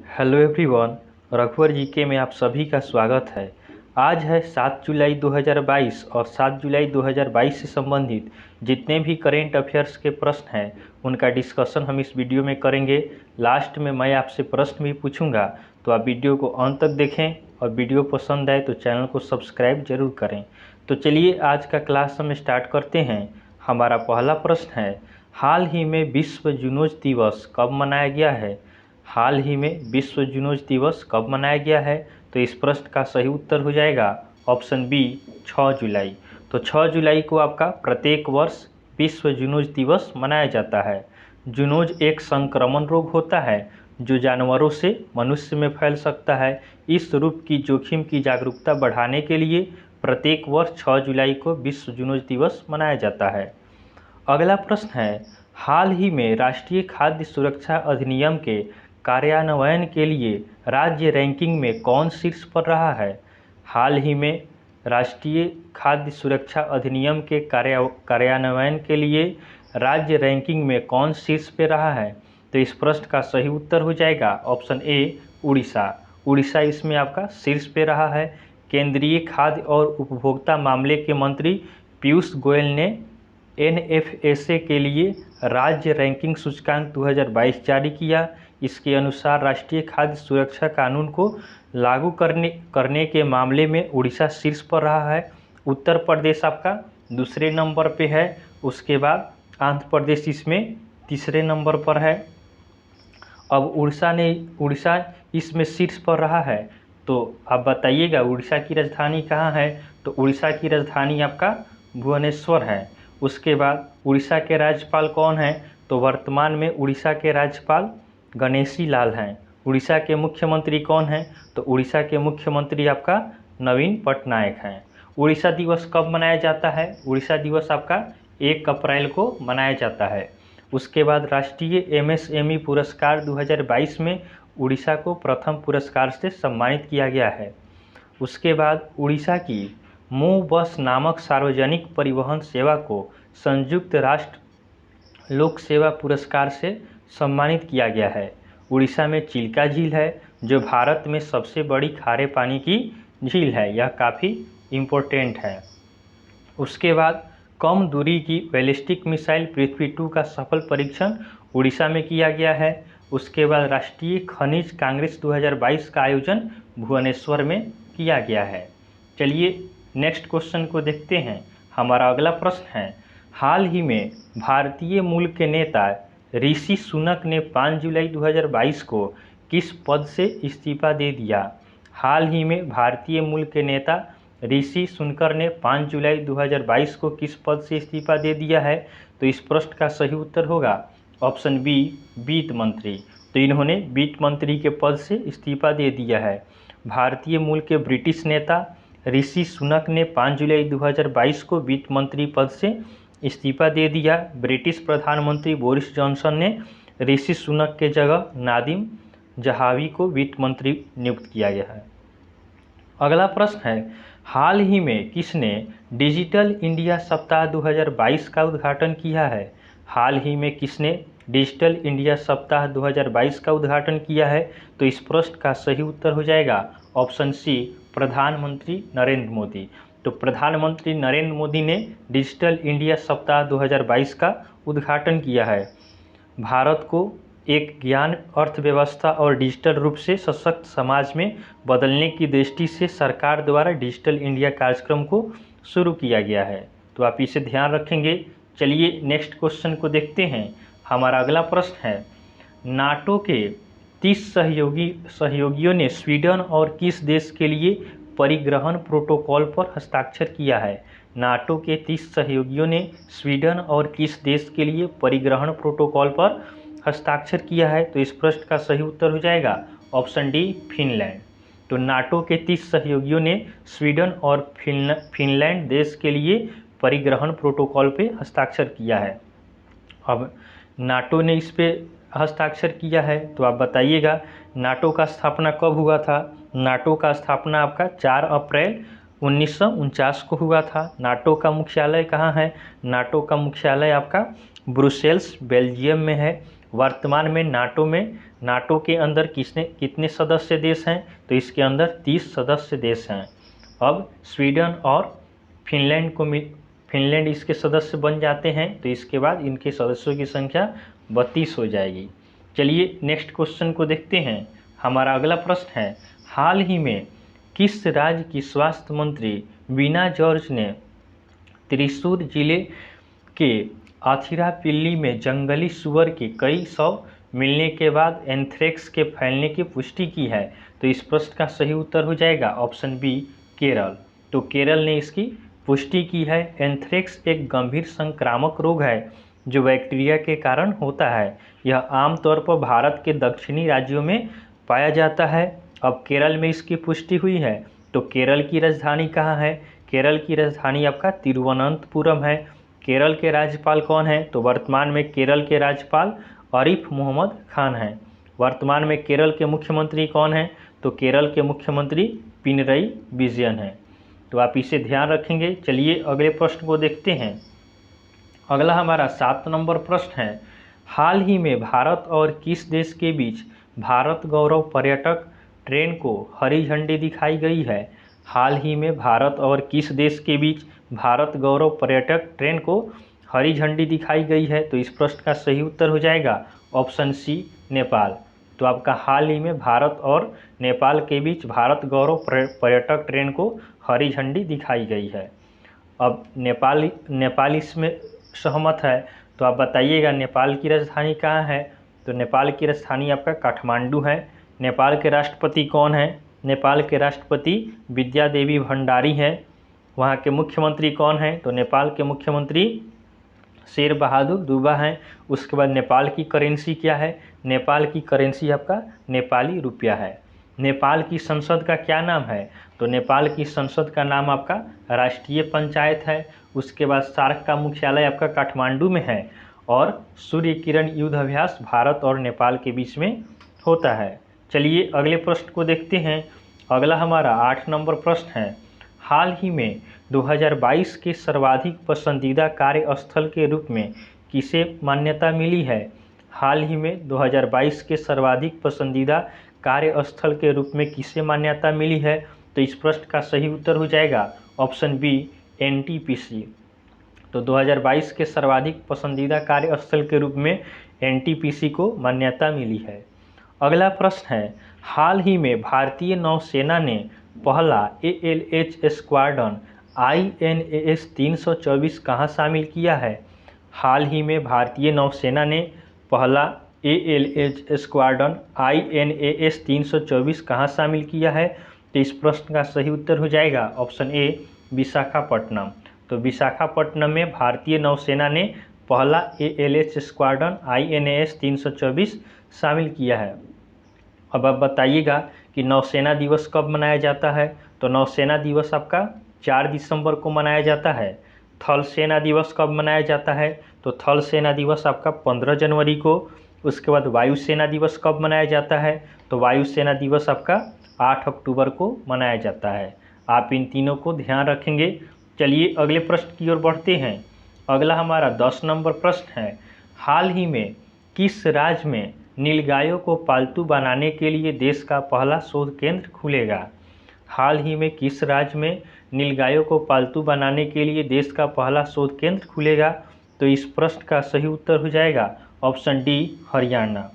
Hello everyone. रघुवर GK में आप सभी का स्वागत है। आज है 7 जुलाई 2022 और 7 जुलाई 2022 से संबंधित जितने भी करेंट अफेयर्स के प्रश्न हैं उनका डिस्कशन हम इस वीडियो में करेंगे। लास्ट में मैं आपसे प्रश्न भी पूछूंगा, तो आप वीडियो को अंत तक देखें और वीडियो पसंद आए तो चैनल को सब्सक्राइब जरूर करें। तो चलिए आज का क्लास हम स्टार्ट करते हैं। हमारा पहला प्रश्न है, हाल ही में विश्व जूनोज दिवस कब मनाया गया है? हाल ही में विश्व जूनोज दिवस कब मनाया गया है? तो इस प्रश्न का सही उत्तर हो जाएगा ऑप्शन बी 6 जुलाई। तो 6 जुलाई को आपका प्रत्येक वर्ष विश्व जूनोज दिवस मनाया जाता है। जूनोज एक संक्रमण रोग होता है जो जानवरों से मनुष्य में फैल सकता है। इस रोग की जोखिम की जागरूकता बढ़ाने के लिए प्रत्येक वर्ष 6 जुलाई को विश्व जूनोज दिवस मनाया जाता है। अगला प्रश्न है, हाल ही में राष्ट्रीय खाद्य सुरक्षा अधिनियम के कार्यान्वयन के लिए राज्य रैंकिंग में कौन शीर्ष पर रहा है? हाल ही में राष्ट्रीय खाद्य सुरक्षा अधिनियम के कार्यान्वयन के लिए राज्य रैंकिंग में कौन शीर्ष पे रहा है? तो इस प्रश्न का सही उत्तर हो जाएगा ऑप्शन ए उड़ीसा। उड़ीसा इसमें आपका शीर्ष पे रहा है। केंद्रीय खाद्य और उपभोक्ता मामले के मंत्री पीयूष गोयल ने एनएफएसए के लिए राज्य रैंकिंग सूचकांक 2022 जारी किया। इसके अनुसार राष्ट्रीय खाद्य सुरक्षा कानून को लागू करने के मामले में उड़ीसा शीर्ष पर रहा है। उत्तर प्रदेश आपका दूसरे नंबर पे है। उसके बाद आंध्र प्रदेश इसमें तीसरे नंबर पर है। अब उड़ीसा इसमें शीर्ष पर रहा है, तो आप बताइएगा उड़ीसा की राजधानी कहाँ है? तो उड़ीसा की राजधानी आपका भुवनेश्वर है। उसके बाद उड़ीसा के राज्यपाल कौन हैं? तो वर्तमान में उड़ीसा के राज्यपाल गणेशी लाल हैं। उड़ीसा के मुख्यमंत्री कौन हैं? तो उड़ीसा के मुख्यमंत्री आपका नवीन पटनायक हैं। उड़ीसा दिवस कब मनाया जाता है? उड़ीसा दिवस आपका 1 अप्रैल को मनाया जाता है। उसके बाद राष्ट्रीय एमएसएमई पुरस्कार 2022 में उड़ीसा को प्रथम पुरस्कार से सम्मानित किया गया है। उसके बाद उड़ीसा की मूव बस नामक सार्वजनिक परिवहन सेवा को संयुक्त राष्ट्र लोक सेवा पुरस्कार से सम्मानित किया गया है। उड़ीसा में चिल्का झील है जो भारत में सबसे बड़ी खारे पानी की झील है। यह काफ़ी इम्पोर्टेंट है। उसके बाद कम दूरी की बैलिस्टिक मिसाइल पृथ्वी-2 का सफल परीक्षण उड़ीसा में किया गया है। उसके बाद राष्ट्रीय खनिज कांग्रेस 2022 का आयोजन भुवनेश्वर में किया गया है। चलिए नेक्स्ट क्वेश्चन को देखते हैं। हमारा अगला प्रश्न है, हाल ही में भारतीय मूल के नेता ऋषि सुनक ने 5 जुलाई 2022 को किस पद से इस्तीफा दे दिया? हाल ही में भारतीय मूल के नेता ऋषि सुनकर ने 5 जुलाई 2022 को किस पद से इस्तीफा दे दिया है? तो इस प्रश्न का सही उत्तर होगा ऑप्शन बी वित्त मंत्री। तो इन्होंने वित्त मंत्री के पद से इस्तीफा दे दिया है। भारतीय मूल के ब्रिटिश नेता ऋषि सुनक ने 5 जुलाई 2022 को वित्त मंत्री पद से इस्तीफा दे दिया। ब्रिटिश प्रधानमंत्री बोरिस जॉनसन ने ऋषि सुनक के जगह नादिम जहावी को वित्त मंत्री नियुक्त किया गया है। अगला प्रश्न है, हाल ही में किसने डिजिटल इंडिया सप्ताह 2022 का उद्घाटन किया है? हाल ही में किसने डिजिटल इंडिया सप्ताह 2022 का उद्घाटन किया है? तो इस प्रश्न का सही उत्तर हो जाएगा ऑप्शन सी प्रधानमंत्री नरेंद्र मोदी। तो प्रधानमंत्री नरेंद्र मोदी ने डिजिटल इंडिया सप्ताह 2022 का उद्घाटन किया है। भारत को एक ज्ञान अर्थव्यवस्था और डिजिटल रूप से सशक्त समाज में बदलने की दृष्टि से सरकार द्वारा डिजिटल इंडिया कार्यक्रम को शुरू किया गया है। तो आप इसे ध्यान रखेंगे। चलिए नेक्स्ट क्वेश्चन को देखते हैं। हमारा अगला प्रश्न है, नाटो के 30 सहयोगियों ने स्वीडन और किस देश के लिए परिग्रहण प्रोटोकॉल पर हस्ताक्षर किया है? नाटो के 30 सहयोगियों ने स्वीडन और किस देश के लिए परिग्रहण प्रोटोकॉल पर हस्ताक्षर किया है? तो इस प्रश्न का सही उत्तर हो जाएगा ऑप्शन डी फिनलैंड। तो नाटो के 30 सहयोगियों ने स्वीडन और फिनलैंड देश के लिए परिग्रहण प्रोटोकॉल पे हस्ताक्षर किया है। अब नाटो ने इस पे हस्ताक्षर किया है, तो आप बताइएगा नाटो का स्थापना कब हुआ था? नाटो का स्थापना आपका 4 अप्रैल 1949 को हुआ था। नाटो का मुख्यालय कहाँ है? नाटो का मुख्यालय आपका ब्रुसेल्स बेल्जियम में है। वर्तमान में नाटो के अंदर कितने सदस्य देश हैं, तो इसके अंदर 30 सदस्य देश हैं। अब स्वीडन और फिनलैंड इसके सदस्य बन जाते हैं, तो इसके बाद इनके सदस्यों की संख्या 32 हो जाएगी। चलिए नेक्स्ट क्वेश्चन को देखते हैं। हमारा अगला प्रश्न है, हाल ही में किस राज्य की स्वास्थ्य मंत्री वीना जॉर्ज ने त्रिशूर जिले के आथिरापिल्ली में जंगली सुअर के कई शव मिलने के बाद एंथ्रेक्स के फैलने की पुष्टि की है? तो इस प्रश्न का सही उत्तर हो जाएगा ऑप्शन बी, केरल। तो केरल ने इसकी पुष्टि की है। एंथ्रेक्स एक गंभीर संक्रामक रोग है जो बैक्टीरिया के कारण होता है। यह आमतौर पर भारत के दक्षिणी राज्यों में पाया जाता है। अब केरल में इसकी पुष्टि हुई है, तो केरल की राजधानी कहाँ है? केरल की राजधानी आपका तिरुवनंतपुरम है। केरल के राज्यपाल कौन है? तो वर्तमान में केरल के राज्यपाल आरिफ मोहम्मद खान हैं। वर्तमान में केरल के मुख्यमंत्री कौन हैं? तो केरल के मुख्यमंत्री पिनरई विजयन हैं। तो आप इसे ध्यान रखेंगे। चलिए अगले प्रश्न को देखते हैं। अगला हमारा 7 नंबर प्रश्न है, हाल ही में भारत और किस देश के बीच भारत गौरव पर्यटक ट्रेन को हरी झंडी दिखाई गई है? हाल ही में भारत और किस देश के बीच भारत गौरव पर्यटक ट्रेन को हरी झंडी दिखाई गई है? तो इस प्रश्न का सही उत्तर हो जाएगा ऑप्शन सी, नेपाल। तो आपका हाल ही में भारत और नेपाल के बीच भारत गौरव पर्यटक ट्रेन को हरी झंडी दिखाई गई है। अब नेपाल इसमें सहमत है, तो आप बताइएगा नेपाल की राजधानी कहाँ है? तो नेपाल की राजधानी आपका काठमांडू है। नेपाल के राष्ट्रपति कौन है? नेपाल के राष्ट्रपति विद्या देवी भंडारी हैं। वहाँ के मुख्यमंत्री कौन हैं? तो नेपाल के मुख्यमंत्री शेर बहादुर दुबा हैं। उसके बाद नेपाल की करेंसी क्या है? नेपाल की करेंसी आपका नेपाली रुपया है। नेपाल की संसद का क्या नाम है? तो नेपाल की संसद का नाम आपका राष्ट्रीय पंचायत है। उसके बाद सार्क का मुख्यालय आपका काठमांडू में है और सूर्य किरण युद्ध अभ्यास भारत और नेपाल के बीच में होता है। चलिए अगले प्रश्न को देखते हैं। अगला हमारा 8 नंबर प्रश्न है, हाल ही में 2022 के सर्वाधिक पसंदीदा कार्यस्थल के रूप में किसे मान्यता मिली है? हाल ही में 2022 के सर्वाधिक पसंदीदा कार्यस्थल के रूप में किसे मान्यता मिली है? तो इस प्रश्न का सही उत्तर हो जाएगा ऑप्शन बी, एनटीपीसी। तो 2022 के सर्वाधिक पसंदीदा कार्यस्थल के रूप में एनटीपीसी को मान्यता मिली है। अगला प्रश्न है, हाल ही में भारतीय नौसेना ने पहला ALH स्क्वाड्रन INAS 324 कहाँ शामिल किया है? हाल ही में भारतीय नौसेना ने पहला ALH स्क्वाड्रन INAS 324 कहाँ शामिल किया है? तो इस प्रश्न का सही उत्तर हो जाएगा ऑप्शन ए, विशाखापट्टनम। तो विशाखापट्टनम में भारतीय नौसेना ने पहला ALH स्क्वाड्रन INAS 324 शामिल किया है। अब आप बताइएगा कि नौसेना दिवस कब मनाया जाता है? तो नौसेना दिवस आपका 4 दिसंबर को मनाया जाता है। थल सेना दिवस कब मनाया जाता है? तो थल सेना दिवस आपका 15 जनवरी को। उसके बाद वायुसेना दिवस कब मनाया जाता है? तो वायुसेना दिवस आपका 8 अक्टूबर को मनाया जाता है। आप इन तीनों को ध्यान रखेंगे। चलिए अगले प्रश्न की ओर बढ़ते हैं। अगला हमारा 10 नंबर प्रश्न है, हाल ही में किस राज्य में नीलगायों को पालतू बनाने के लिए देश का पहला शोध केंद्र खुलेगा? हाल ही में किस राज्य में नीलगायों को पालतू बनाने के लिए देश का पहला शोध केंद्र खुलेगा? तो इस प्रश्न का सही उत्तर हो जाएगा ऑप्शन डी, हरियाणा।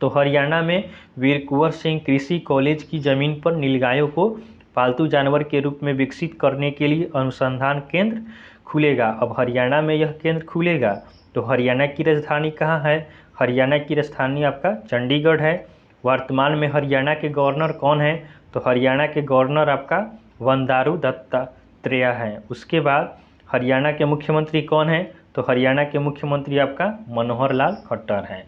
तो हरियाणा में वीर कुंवर सिंह कृषि कॉलेज की ज़मीन पर नीलगायों को पालतू जानवर के रूप में विकसित करने के लिए अनुसंधान केंद्र खुलेगा। अब हरियाणा में यह केंद्र खुलेगा। तो हरियाणा की राजधानी कहाँ है? हरियाणा की राजधानी आपका चंडीगढ़ है। वर्तमान में हरियाणा के गवर्नर कौन है? तो हरियाणा के गवर्नर आपका बंडारू दत्तात्रेय हैं। उसके बाद हरियाणा के मुख्यमंत्री कौन है? तो हरियाणा के मुख्यमंत्री आपका मनोहर लाल खट्टर हैं।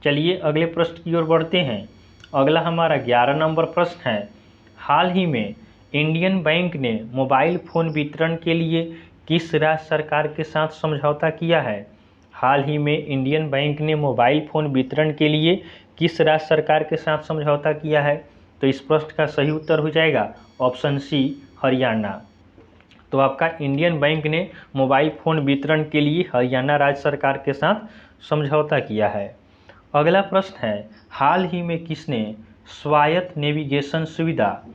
चलिए अगले प्रश्न की ओर बढ़ते हैं। अगला हमारा 11 नंबर प्रश्न है, हाल ही में इंडियन बैंक ने मोबाइल फ़ोन वितरण के लिए किस राज्य सरकार के साथ समझौता किया है? हाल ही में इंडियन बैंक ने मोबाइल फ़ोन वितरण के लिए किस राज्य सरकार के साथ समझौता किया है? तो इस प्रश्न का सही उत्तर हो जाएगा ऑप्शन सी, हरियाणा। तो आपका इंडियन बैंक ने मोबाइल फ़ोन वितरण के लिए हरियाणा राज्य सरकार के साथ समझौता किया है। अगला प्रश्न है, हाल ही में किसने स्वायत्त नेविगेशन सुविधा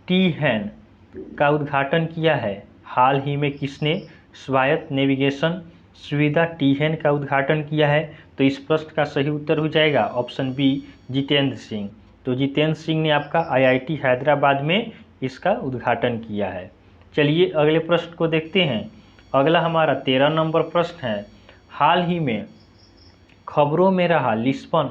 टी-हैन का उद्घाटन किया है? हाल ही में किसने स्वायत्त नेविगेशन सुविधा टी-हैन का उद्घाटन किया है? तो इस प्रश्न का सही उत्तर हो जाएगा ऑप्शन बी, जितेंद्र सिंह। तो जितेंद्र सिंह ने आपका IIT हैदराबाद में इसका उद्घाटन किया है। चलिए अगले प्रश्न को देखते हैं। अगला हमारा 13 नंबर प्रश्न है, हाल ही में खबरों में रहा लिस्बन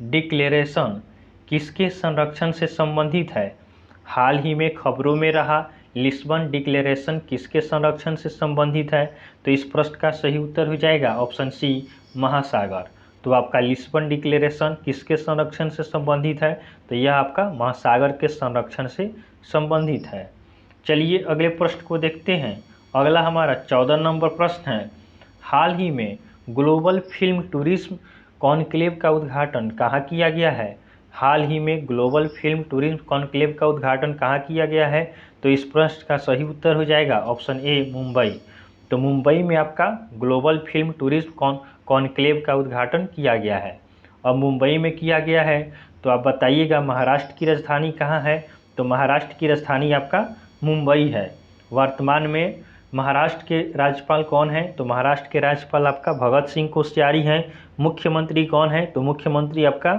डिक्लेरेशन किसके संरक्षण से संबंधित है? हाल ही में खबरों में रहा लिस्बन डिक्लेरेशन किसके संरक्षण से संबंधित है? तो इस प्रश्न का सही उत्तर हो जाएगा ऑप्शन सी, महासागर। तो आपका लिस्बन डिक्लेरेशन किसके संरक्षण से संबंधित है? तो यह आपका महासागर के संरक्षण से संबंधित है। चलिए अगले प्रश्न को देखते हैं। अगला हमारा 14 नंबर प्रश्न है, हाल ही में ग्लोबल फिल्म टूरिज्म कॉन्क्लेव का उद्घाटन कहाँ किया गया है? हाल ही में ग्लोबल फिल्म टूरिज्म कॉन्क्लेव का उद्घाटन कहाँ किया गया है? तो इस प्रश्न का सही उत्तर हो जाएगा ऑप्शन ए, मुंबई। तो मुंबई में आपका ग्लोबल फिल्म टूरिज्म कॉन्क्लेव का उद्घाटन किया गया है। अब मुंबई में किया गया है तो आप बताइएगा महाराष्ट्र की राजधानी कहाँ है? तो महाराष्ट्र की राजधानी आपका मुंबई है। वर्तमान में महाराष्ट्र के राज्यपाल कौन है? तो महाराष्ट्र के राज्यपाल आपका भगत सिंह कोश्यारी हैं। मुख्यमंत्री कौन है? तो मुख्यमंत्री आपका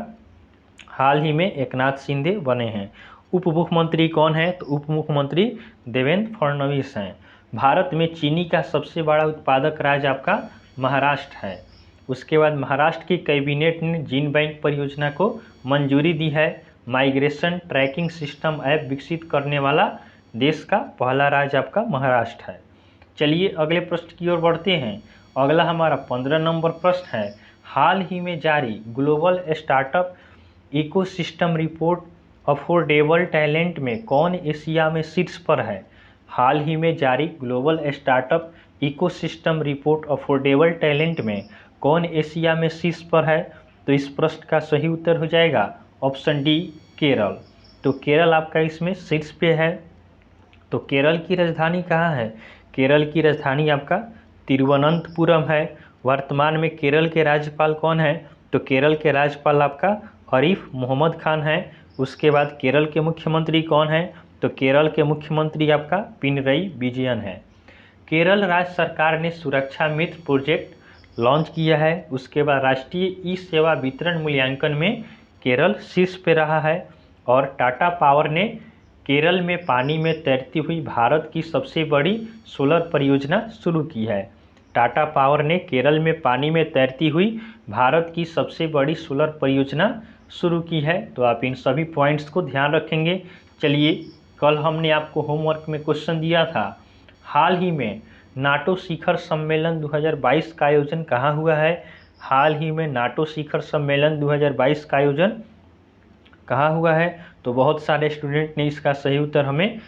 हाल ही में एकनाथ शिंदे बने हैं। उप मुख्यमंत्री कौन है? तो उप मुख्यमंत्री देवेंद्र फडणवीस हैं। भारत में चीनी का सबसे बड़ा उत्पादक राज्य आपका महाराष्ट्र है। उसके बाद महाराष्ट्र की कैबिनेट ने जीन बैंक परियोजना को मंजूरी दी है। माइग्रेशन ट्रैकिंग सिस्टम ऐप विकसित करने वाला देश का पहला राज्य आपका महाराष्ट्र है। चलिए अगले प्रश्न की ओर बढ़ते हैं। अगला हमारा 15 नंबर प्रश्न है, हाल ही में जारी global startup ecosystem report affordable talent में कौन एशिया में शीर्ष पर है? हाल ही में जारी global startup ecosystem report affordable talent में कौन एशिया में शीर्ष पर है? तो इस प्रश्न का सही उत्तर हो जाएगा ऑप्शन डी, केरल। तो केरल आपका इसमें शीर्ष पे है। तो केरल की राजधानी कहाँ है? केरल की राजधानी आपका तिरुवनंतपुरम है। वर्तमान में केरल के राज्यपाल कौन है? तो केरल के राज्यपाल आपका आरिफ मोहम्मद खान है। उसके बाद केरल के मुख्यमंत्री कौन है? तो केरल के मुख्यमंत्री आपका पिनरई विजयन है। केरल राज्य सरकार ने सुरक्षा मित्र प्रोजेक्ट लॉन्च किया है। उसके बाद राष्ट्रीय ई सेवा वितरण मूल्यांकन में केरल शीर्ष पे रहा है। और टाटा पावर ने केरल में पानी में तैरती हुई भारत की सबसे बड़ी सोलर परियोजना शुरू की है। टाटा पावर ने केरल में पानी में तैरती हुई भारत की सबसे बड़ी सोलर परियोजना शुरू की है। तो आप इन सभी पॉइंट्स को ध्यान रखेंगे। चलिए कल हमने आपको होमवर्क में क्वेश्चन दिया था, हाल ही में नाटो शिखर सम्मेलन 2022 का आयोजन कहाँ हुआ है? हाल ही में नाटो शिखर सम्मेलन 2022 का आयोजन कहाँ हुआ है? तो बहुत सारे स्टूडेंट ने इसका सही उत्तर हमें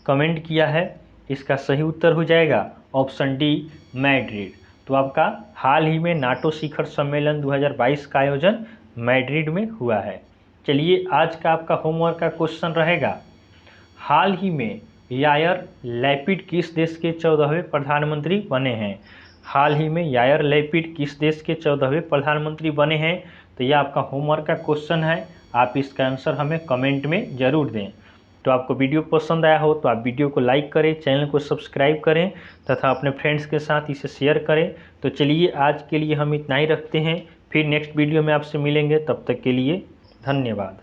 कमेंट किया है। इसका सही उत्तर हो जाएगा ऑप्शन डी, मैड्रिड। तो आपका हाल ही में नाटो शिखर सम्मेलन 2022 का आयोजन मैड्रिड में हुआ है। चलिए आज का आपका होमवर्क का क्वेश्चन रहेगा, हाल ही में यायर लैपिड किस देश के 14वें प्रधानमंत्री बने हैं? हाल ही में यायर लैपिड किस देश के 14वें प्रधानमंत्री बने हैं? तो यह आपका होमवर्क का क्वेश्चन है। आप इसका आंसर हमें कमेंट में ज़रूर दें। तो आपको वीडियो पसंद आया हो तो आप वीडियो को लाइक करें, चैनल को सब्सक्राइब करें तथा अपने फ्रेंड्स के साथ इसे शेयर करें। तो चलिए आज के लिए हम इतना ही रखते हैं, फिर नेक्स्ट वीडियो में आपसे मिलेंगे। तब तक के लिए धन्यवाद।